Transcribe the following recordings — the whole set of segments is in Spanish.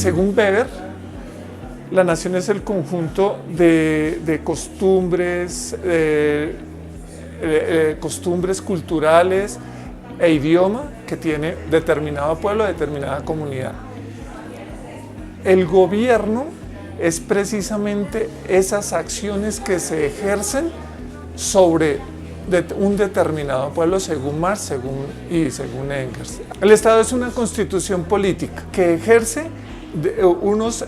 Según Weber, la nación es el conjunto de costumbres, costumbres culturales e idioma que tiene determinado pueblo, determinada comunidad. El gobierno es precisamente esas acciones que se ejercen sobre un determinado pueblo, según Marx y según Engels. El Estado es una constitución política que ejerce unos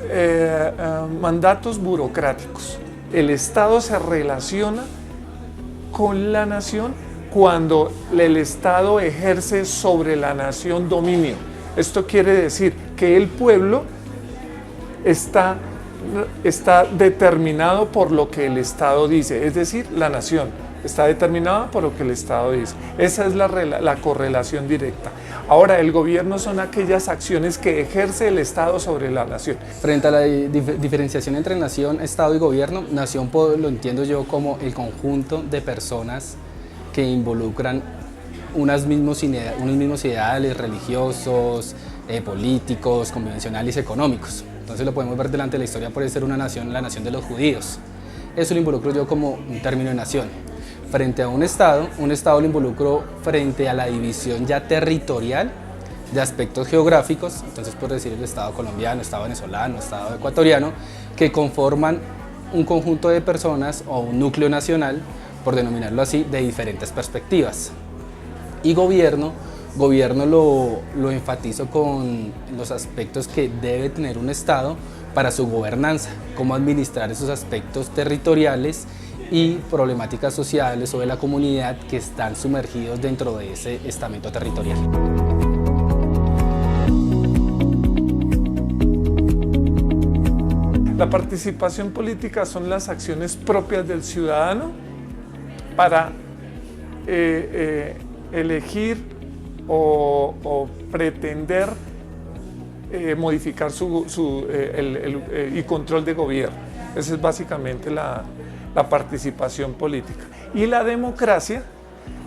mandatos burocráticos. El Estado se relaciona con la nación cuando el Estado ejerce sobre la nación dominio. Esto quiere decir que el pueblo está determinado por lo que el Estado dice, es decir, la nación está determinada por lo que el Estado dice. Esa es la correlación directa. Ahora, el gobierno son aquellas acciones que ejerce el Estado sobre la nación. Frente a la diferenciación entre nación, Estado y gobierno, nación lo entiendo yo como el conjunto de personas que involucran unos mismos ideales religiosos, políticos, convencionales y económicos. Entonces lo podemos ver delante de la historia, puede ser una nación, la nación de los judíos. Eso lo involucro yo como un término de nación. Frente a un Estado lo involucro frente a la división ya territorial de aspectos geográficos, entonces por decir el Estado colombiano, Estado venezolano, Estado ecuatoriano, que conforman un conjunto de personas o un núcleo nacional, por denominarlo así, de diferentes perspectivas. Y gobierno lo enfatizo con los aspectos que debe tener un Estado para su gobernanza, cómo administrar esos aspectos territoriales y problemáticas sociales o de la comunidad que están sumergidos dentro de ese estamento territorial. La participación política son las acciones propias del ciudadano para elegir o pretender modificar y control de gobierno. Esa es básicamente la participación política. Y la democracia,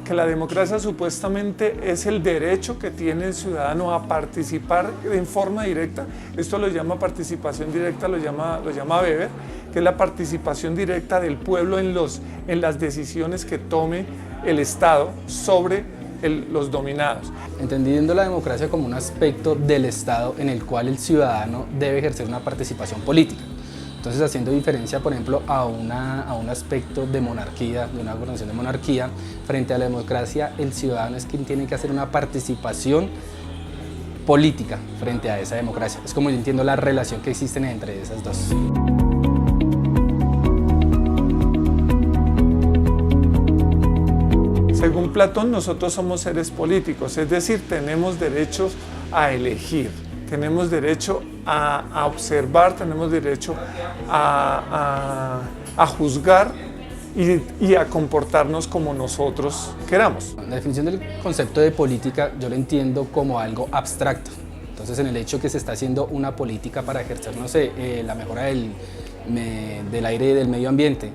que la democracia supuestamente es el derecho que tiene el ciudadano a participar en forma directa. Esto lo llama participación directa, lo llama Weber, que es la participación directa del pueblo en las decisiones que tome el Estado sobre los dominados. Entendiendo la democracia como un aspecto del Estado en el cual el ciudadano debe ejercer una participación política. Entonces, haciendo diferencia, por ejemplo, a un aspecto de monarquía, de una gobernación de monarquía, frente a la democracia, el ciudadano es quien tiene que hacer una participación política frente a esa democracia. Es como yo entiendo la relación que existe entre esas dos. Según Platón, nosotros somos seres políticos, es decir, tenemos derechos a elegir, tenemos derecho a observar, tenemos derecho a juzgar y a comportarnos como nosotros queramos. La definición del concepto de política yo lo entiendo como algo abstracto. Entonces, en el hecho que se está haciendo una política para ejercer, no sé, la mejora del aire y del medio ambiente,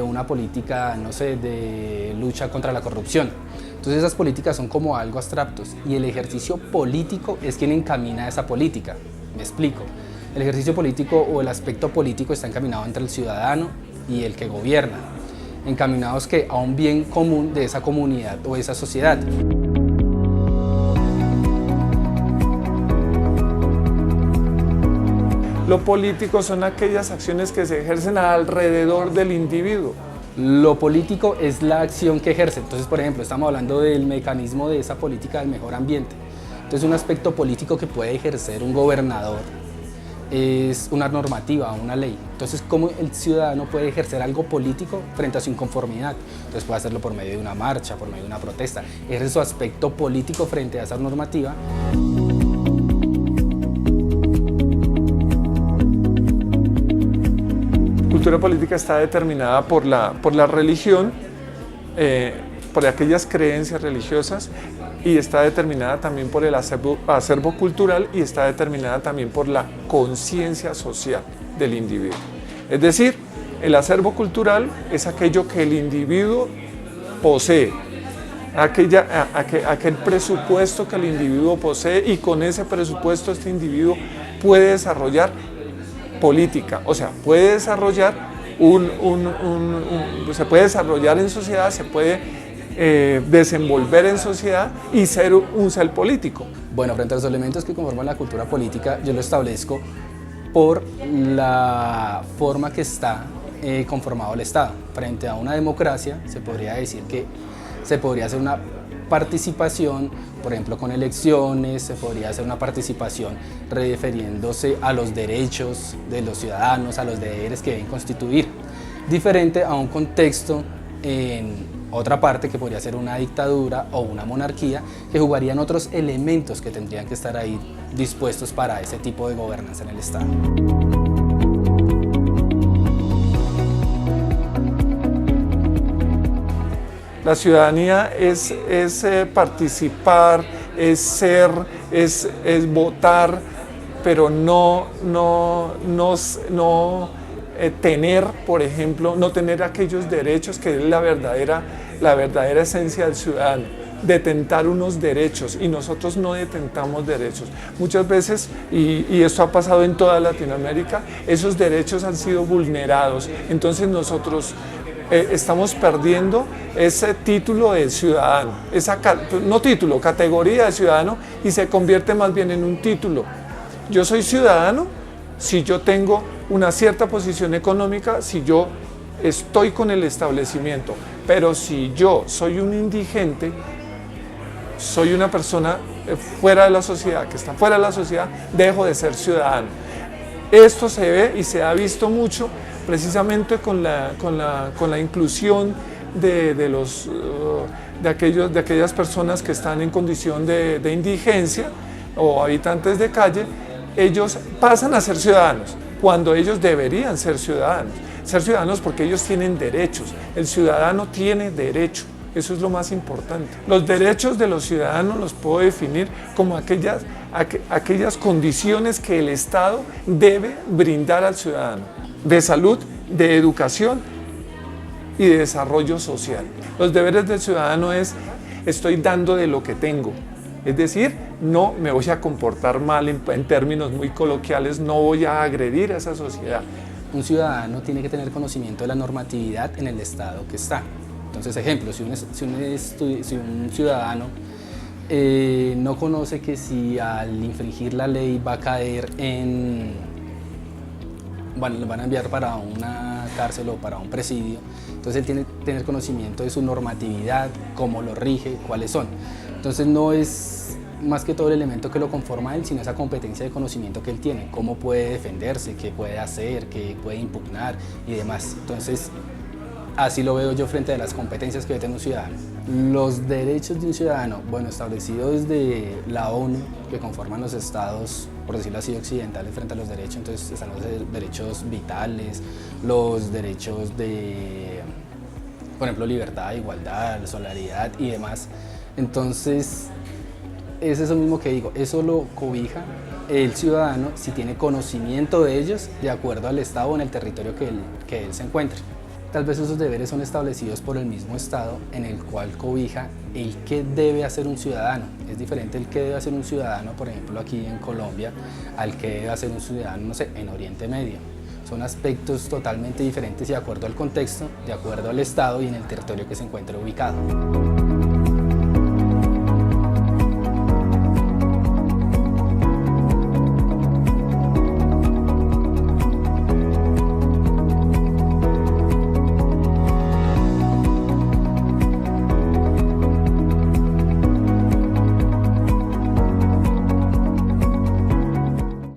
una política, no sé, de lucha contra la corrupción. Entonces esas políticas son como algo abstractos y el ejercicio político es quien encamina esa política. Me explico. El ejercicio político o el aspecto político está encaminado entre el ciudadano y el que gobierna, encaminados a un bien común de esa comunidad o de esa sociedad. Lo político son aquellas acciones que se ejercen alrededor del individuo. Lo político es la acción que ejerce. Entonces, por ejemplo, estamos hablando del mecanismo de esa política del mejor ambiente. Entonces, un aspecto político que puede ejercer un gobernador es una normativa, una ley. Entonces, ¿cómo el ciudadano puede ejercer algo político frente a su inconformidad? Entonces, puede hacerlo por medio de una marcha, por medio de una protesta. Ejerce su aspecto político frente a esa normativa. La cultura política está determinada por la religión, por aquellas creencias religiosas, y está determinada también por el acervo cultural, y está determinada también por la conciencia social del individuo. Es decir, el acervo cultural es aquello que el individuo posee, aquel presupuesto que el individuo posee, y con ese presupuesto este individuo puede desarrollar política, o sea, puede desarrollar se puede desarrollar en sociedad, se puede desenvolver en sociedad y ser un ser político. Bueno, frente a los elementos que conforman la cultura política, yo lo establezco por la forma que está conformado el Estado. Frente a una democracia, se podría decir que se podría hacer una participación, por ejemplo, con elecciones, se podría hacer una participación refiriéndose a los derechos de los ciudadanos, a los deberes que deben constituir, diferente a un contexto en otra parte que podría ser una dictadura o una monarquía, que jugarían otros elementos que tendrían que estar ahí dispuestos para ese tipo de gobernanza en el Estado. La ciudadanía es participar, es ser, es votar, pero no tener, por ejemplo, no tener aquellos derechos que es la verdadera esencia del ciudadano, detentar unos derechos, y nosotros no detentamos derechos. Muchas veces, y esto ha pasado en toda Latinoamérica, esos derechos han sido vulnerados, entonces nosotros estamos perdiendo ese título de ciudadano, categoría de ciudadano, y se convierte más bien en un título. Yo soy ciudadano si yo tengo una cierta posición económica, si yo estoy con el establecimiento, pero si yo soy un indigente, soy una persona fuera de la sociedad, que está fuera de la sociedad, dejo de ser ciudadano. Esto se ve y se ha visto mucho precisamente con la inclusión de aquellas personas que están en condición de indigencia o habitantes de calle. Ellos pasan a ser ciudadanos cuando ellos deberían ser ciudadanos porque ellos tienen derechos. El ciudadano tiene derecho, eso es lo más importante. Los derechos de los ciudadanos los puedo definir como aquellas condiciones que el Estado debe brindar al ciudadano, de salud, de educación y de desarrollo social. Los deberes del ciudadano estoy dando de lo que tengo. Es decir, no me voy a comportar mal en términos muy coloquiales, no voy a agredir a esa sociedad. Un ciudadano tiene que tener conocimiento de la normatividad en el estado que está. Entonces, ejemplo, si un ciudadano no conoce que si al infringir la ley va a caer lo van a enviar para una cárcel o para un presidio, entonces él tiene que tener conocimiento de su normatividad, cómo lo rige, cuáles son. Entonces no es más que todo el elemento que lo conforma a él, sino esa competencia de conocimiento que él tiene, cómo puede defenderse, qué puede hacer, qué puede impugnar y demás. Entonces, así lo veo yo frente a las competencias que debe tener un ciudadano. Los derechos de un ciudadano, bueno, establecidos desde la ONU, que conforman los estados, por decirlo así, occidentales frente a los derechos. Entonces están los derechos vitales, los derechos de, por ejemplo, libertad, igualdad, solidaridad y demás. Entonces, es eso mismo que digo, eso lo cobija el ciudadano si tiene conocimiento de ellos de acuerdo al estado o en el territorio que él se encuentre. Tal vez esos deberes son establecidos por el mismo Estado en el cual cobija el qué debe hacer un ciudadano. Es diferente el qué debe hacer un ciudadano, por ejemplo, aquí en Colombia, al qué debe hacer un ciudadano, no sé, en Oriente Medio. Son aspectos totalmente diferentes y de acuerdo al contexto, de acuerdo al Estado y en el territorio que se encuentre ubicado.